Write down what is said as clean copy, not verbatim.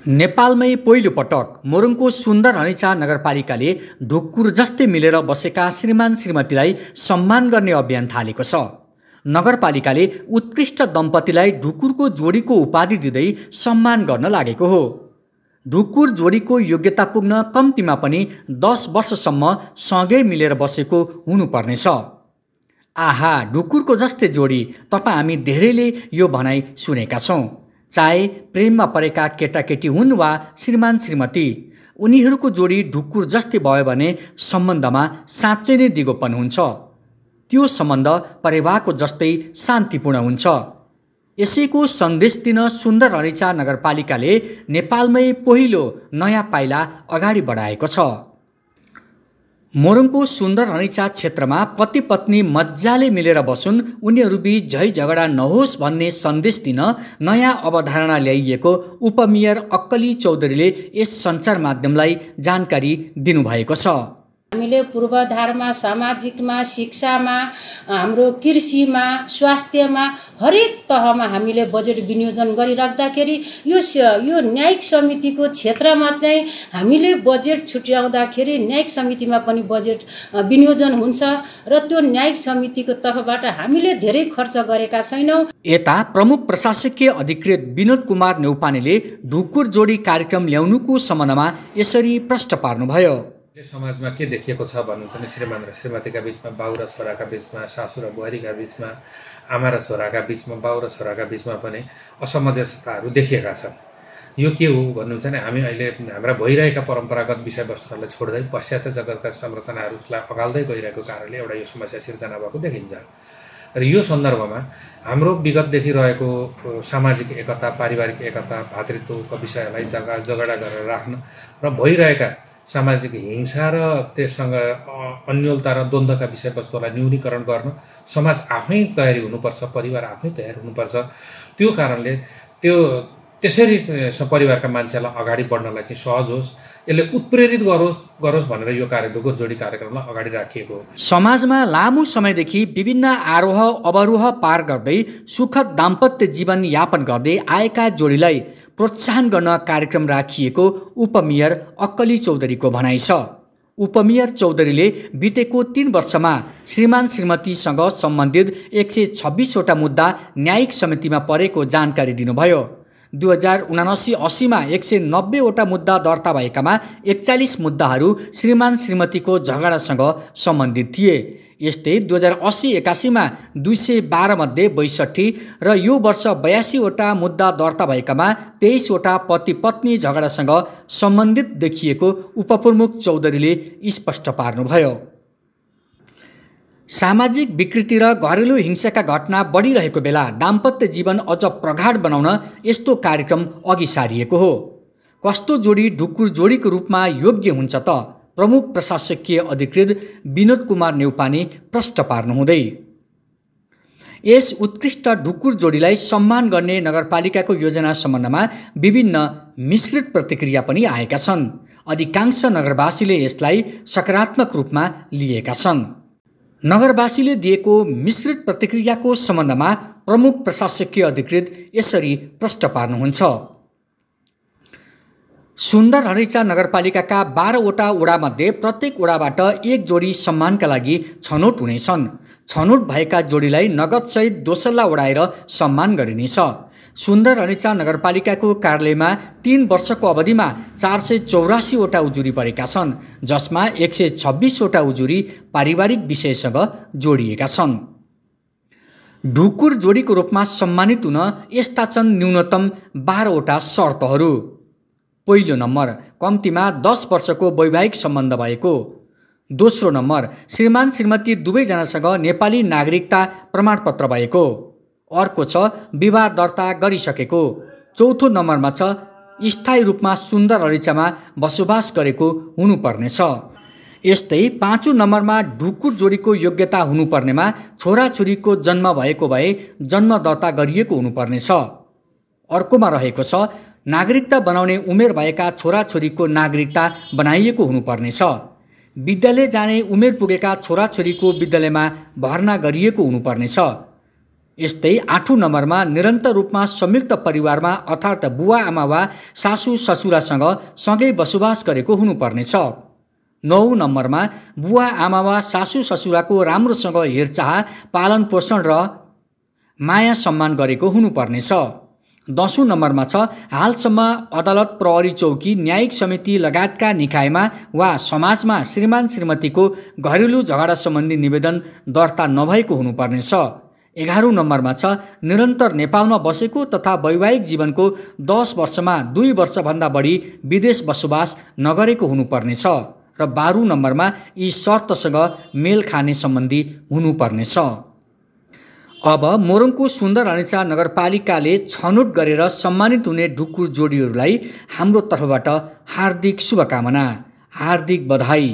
नेपालमै पहिलो पटक मोरङको सुन्दर हनेचा नगरपालिकाले ढुक्कुर जस्तै मिलेर बसेका श्रीमान श्रीमतीलाई सम्मान गर्ने अभियान थालेको छ। नगरपालिकाले उत्कृष्ट दम्पतिलाई ढुक्कुरको जोडीको उपाधि दिँदै सम्मान गर्न लागेको हो। ढुक्कुर जोडीको योग्यता पुग्न कम्तीमा पनि 10 वर्षसम्म सँगै मिलेर बसेको हुनुपर्नेछ। आहा, ढुक्कुरको जस्तै जोडी, तपाईँ हामी धेरैले यो भनाइ सुनेका छौँ। चाहे प्रेममा परेका केटाकेटी हुन् वा श्रीमान श्रीमती, उनीहरूको जोडी ढुक्कुर जस्तै भयो भने सम्बन्धमा साँच्चै नै दिगोपन हुन्छ। त्यो सम्बन्ध परिवारको जस्तै शान्तिपूर्ण हुन्छ। यसैको सन्देश दिन सुन्दर हनेचा नगरपालिकाले नेपालमै पहिलो नयाँ पाइला अगाडि बढाएको छ। मोरङको सुन्दर हनेचा क्षेत्रमा पति पत्नी मजाले मिलेर बसुन्, उनीहरूबीच झै झगडा नहोस् भन्ने सन्देश दिन नयाँ अवधारणा ल्याइएको उपमेयर अक्कली चौधरीले यस सञ्चार माध्यमलाई जानकारी दिनुभएको छ। हामीले पूर्वाधारमा, सामाजिकमा, शिक्षामा, हाम्रो कृषिमा, स्वास्थ्यमा हरेक तहमा हामीले बजेट विनियोजन गरिराख्दाखेरि यो न्यायिक समितिको क्षेत्रमा चाहिँ हामीले बजेट छुट्याउँदाखेरि न्यायिक समितिमा पनि बजेट विनियोजन हुन्छ र त्यो न्यायिक समितिको तर्फबाट हामीले धेरै खर्च गरेका छैनौँ। यता प्रमुख प्रशासकीय अधिकृत विनोद कुमार नेउपानेले ढुक्कुर जोडी कार्यक्रम ल्याउनुको सम्बन्धमा यसरी प्रश्न पार्नुभयो। समाजमा के देखिएको छ भन्नुहुन्छ भने श्रीमान र श्रीमतीका बिचमा, बाउ र छोराका बिचमा, सासू र बुहारीका बिचमा, आमा र छोराका बिचमा, बाउ र छोराका बिचमा पनि असमञ्जसताहरू देखिएका छन्। यो के हो भन्नुहुन्छ भने हामी अहिले हाम्रा भइरहेका परम्परागत विषयवस्तुहरूलाई छोड्दै पाश्चात्य जगतका संरचनाहरूलाई अगाल्दै गइरहेको कारणले एउटा यो समस्या सिर्जना भएको देखिन्छ। र यो सन्दर्भमा हाम्रो विगतदेखि रहेको सामाजिक एकता, पारिवारिक एकता, भातृत्वको विषयलाई जगडा गरेर राख्न र भइरहेका सामाजिक हिंसा र त्यससँग अन्योलता र द्वन्द्वका विषयवस्तुलाई न्यूनीकरण गर्न समाज आफै तयारी हुनुपर्छ, परिवार आफै तयार हुनुपर्छ। त्यो कारणले त्यसरी परिवारका मान्छेलाई अगाडि बढ्नलाई चाहिँ सहज होस्, यसले उत्प्रेरित गरोस् भनेर यो ढुक्कुर जोडी कार्यक्रमलाई अगाडि राखिएको हो। समाजमा लामो समयदेखि विभिन्न आरोह अवरोह पार गर्दै सुखद दाम्पत्य जीवन यापन गर्दै आएका जोडीलाई प्रोत्साहन गर्न कार्यक्रम राखिएको उपमेयर अक्कली चौधरीको भनाइ छ। उपमेयर चौधरीले बितेको 3 वर्षमा श्रीमान श्रीमतीसँग सम्बन्धित 126वटा मुद्दा न्यायिक समितिमा परेको जानकारी दिनुभयो। 2079-80मा 190वटा मुद्दा दर्ता भएकामा 41 मुद्दाहरू श्रीमान श्रीमतीको झगडासँग सम्बन्धित थिए। यस्तै 2080-81मा 212 मध्ये 62 र यो वर्ष 82वटा मुद्दा दर्ता भएकामा 23वटा पति पत्नी झगडासँग सम्बन्धित देखिएको उपप्रमुख चौधरीले स्पष्ट पार्नुभयो। सामाजिक विकृति र घरेलु हिंसाका घटना बढिरहेको बेला दाम्पत्य जीवन अझ प्रगाढ बनाउन यस्तो कार्यक्रम अघि सारिएको हो। कस्तो जोडी ढुक्कुर जोडीको रूपमा योग्य हुन्छ त? प्रमुख प्रशासकीय अधिकृत विनोद कुमार नेउपाने प्रश्न पार्नुहुँदै यस उत्कृष्ट ढुक्कुर जोडीलाई सम्मान गर्ने नगरपालिकाको योजना सम्बन्धमा विभिन्न मिश्रित प्रतिक्रिया पनि आएका छन्। अधिकांश नगरवासीले यसलाई सकारात्मक रूपमा लिएका छन्। नगरवासीले दिएको मिश्रित प्रतिक्रियाको सम्बन्धमा प्रमुख प्रशासकीय अधिकृत यसरी प्रश्न पार्नुहुन्छ। सुन्दर हनेचा नगरपालिकाका 12वटा वडामध्ये प्रत्येक वडाबाट एक जोडी सम्मानका लागि छनौट हुनेछन्। छनौट भएका जोडीलाई नगदसहित दोसल्ला उडाएर सम्मान गरिनेछ। सुन्दर हनेचा नगरपालिकाको कार्यालयमा 3 वर्षको अवधिमा 484वटा उजुरी परेका छन्, जसमा 126वटा उजुरी पारिवारिक विषयसँग जोडिएका छन्। ढुक्कुर जोडीको रूपमा सम्मानित हुन यस्ता छन् न्यूनतम 12वटा शर्तहरू। पहिलो नम्बर, कम्तीमा 10 वर्षको वैवाहिक सम्बन्ध भएको। दोस्रो नम्बर, श्रीमान श्रीमती दुवैजनासँग नेपाली नागरिकता प्रमाणपत्र भएको। अर्को छ विवाह दर्ता गरिसकेको। चौथो नम्बरमा छ स्थायी रूपमा सुन्दर हनेचामा बसोबास गरेको हुनुपर्नेछ। यस्तै 5औं नम्बरमा ढुक्कुर जोडीको योग्यता हुनुपर्नेमा छोराछोरीको जन्म भएको भए जन्म दर्ता गरिएको हुनुपर्नेछ। अर्कोमा रहेको छ नागरिकता बनाउने उमेर भएका छोराछोरीको नागरिकता बनाइएको हुनुपर्नेछ। विद्यालय जाने उमेर पुगेका छोराछोरीको विद्यालयमा भर्ना गरिएको हुनुपर्नेछ। यस्तै 8औं नम्बरमा निरन्तर रूपमा संयुक्त परिवारमा अर्थात् बुवा आमा वा सासू ससुरासँग सँगै बसोबास गरेको हुनुपर्नेछ। 9औं नम्बरमा बुवा आमा वा सासू ससुराको राम्रोसँग हेरचाह पालन पोषण र माया सम्मान गरेको हुनुपर्नेछ। 10औं नम्बरमा छ हालसम्म अदालत, प्रहरी चौकी, न्यायिक समिति लगायतका निकायमा वा समाजमा श्रीमान श्रीमतीको घरेलु झगडा सम्बन्धी निवेदन दर्ता नभएको हुनुपर्नेछ। 11औं नम्बरमा छ निरन्तर नेपालमा बसेको तथा वैवाहिक जीवनको 10 वर्षमा 2 वर्षभन्दा बढी विदेश बसोबास नगरेको हुनुपर्नेछ र 12औं नम्बरमा यी शर्तसँग मेल खाने सम्बन्धी हुनुपर्नेछ। अब मोरङको सुन्दर रानीचा नगरपालिकाले छनौट गरेर सम्मानित हुने ढुकुर जोडीहरूलाई हाम्रो तर्फबाट हार्दिक शुभकामना, हार्दिक बधाई।